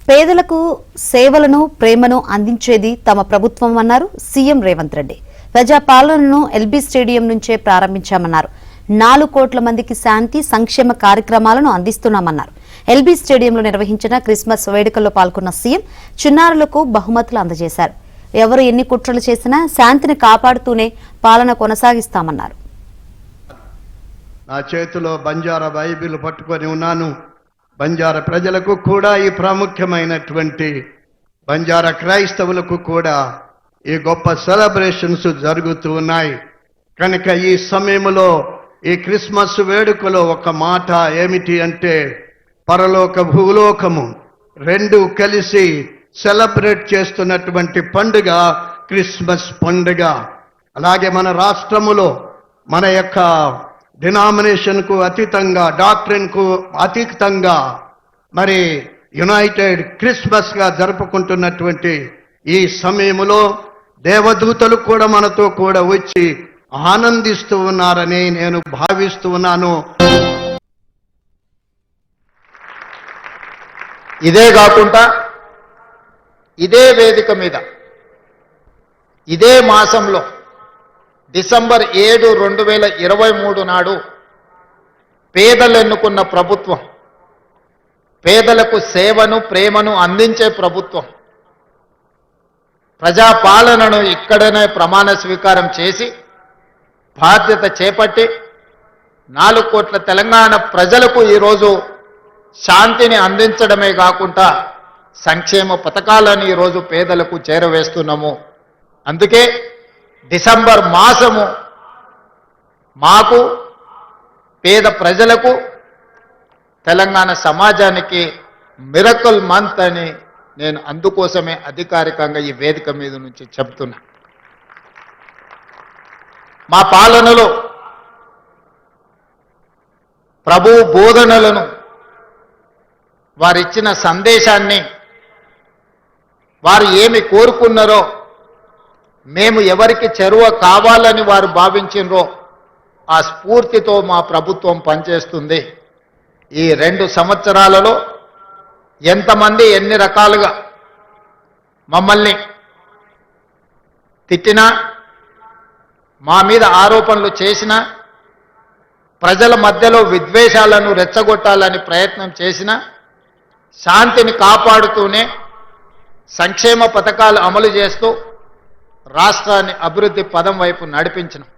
పేదలకు సేవలను ప్రేమను అందించేది తమ ప్రభుత్వం అన్నారు సీఎం రేవంత్ రెడ్డి. ప్రజాపాలనను ఎల్బీ స్టేడియం నుంచే ప్రారంభించామన్నారు. 4 కోట్ల మందికి శాంతి సంక్షేమ కార్యక్రమాలను అందిస్తున్నామన్నారు. ఎల్బీ స్టేడియంలో నిర్వహించిన క్రిస్మస్ వేడుకల్లో పాల్గొన్న సీఎం చిన్నారులకు బహుమతులు అందజేశారు. ఎవరు ఎన్ని కుట్రలు చేసినా శాంతిని కాపాడుతూనే పాలన కొనసాగిస్తామన్నారు. నా చేతిలో బంజారా బైబిల్ పట్టుకొని ఉన్నాను. బంజారా ప్రజలకు కూడా ఈ ప్రాముఖ్యమైనటువంటి బంజారా క్రైస్తవులకు కూడా ఈ గొప్ప సెలబ్రేషన్స్ జరుగుతూ ఉన్నాయి. కనుక ఈ సమయంలో ఈ క్రిస్మస్ వేడుకలో ఒక మాట ఏమిటి అంటే, పరలోక భూలోకము రెండు కలిసి సెలబ్రేట్ చేస్తున్నటువంటి పండుగ క్రిస్మస్ పండుగ. అలాగే మన రాష్ట్రములో మన యొక్క డినామినేషన్కు అతీతంగా, డాక్ట్రిన్కు అతీతంగా మరి యునైటెడ్ క్రిస్మస్గా జరుపుకుంటున్నటువంటి ఈ సమయంలో దేవదూతలు కూడా మనతో కూడా వచ్చి ఆనందిస్తూ ఉన్నారని నేను భావిస్తూ ఉన్నాను. ఇదే కాకుండా ఇదే వేదిక మీద ఇదే మాసంలో డిసెంబర్ 7, 2023 నాడు పేదలు ఎన్నుకున్న ప్రభుత్వం, పేదలకు సేవను ప్రేమను అందించే ప్రభుత్వం, ప్రజాపాలనను ఇక్కడనే ప్రమాణ స్వీకారం చేసి బాధ్యత చేపట్టి 4 కోట్ల తెలంగాణ ప్రజలకు ఈరోజు శాంతిని అందించడమే కాకుండా సంక్షేమ పథకాలను ఈరోజు పేదలకు చేరవేస్తున్నాము. అందుకే డిసెంబర్ మాసము మాకు, పేద ప్రజలకు, తెలంగాణ సమాజానికి మిరకల్ మంత్ అని నేను అందుకోసమే అధికారికంగా ఈ వేదిక మీద నుంచి చెప్తున్నా. మా పాలనలో ప్రభువు బోధనలను, వారిచ్చిన సందేశాన్ని, వారు ఏమి కోరుకున్నారో, మేము ఎవరికి చెరువ కావాలని వారు భావించినరో ఆ స్ఫూర్తితో మా ప్రభుత్వం పనిచేస్తుంది. ఈ 2 సంవత్సరాలలో ఎంతమంది ఎన్ని రకాలుగా మమ్మల్ని తిట్టినా, మా మీద ఆరోపణలు చేసినా, ప్రజల మధ్యలో విద్వేషాలను రెచ్చగొట్టాలని ప్రయత్నం చేసినా శాంతిని కాపాడుతూనే సంక్షేమ పథకాలు అమలు చేస్తూ రాష్ట్రాన్ని అభివృద్ధి పదం వైపు నడిపించినాం.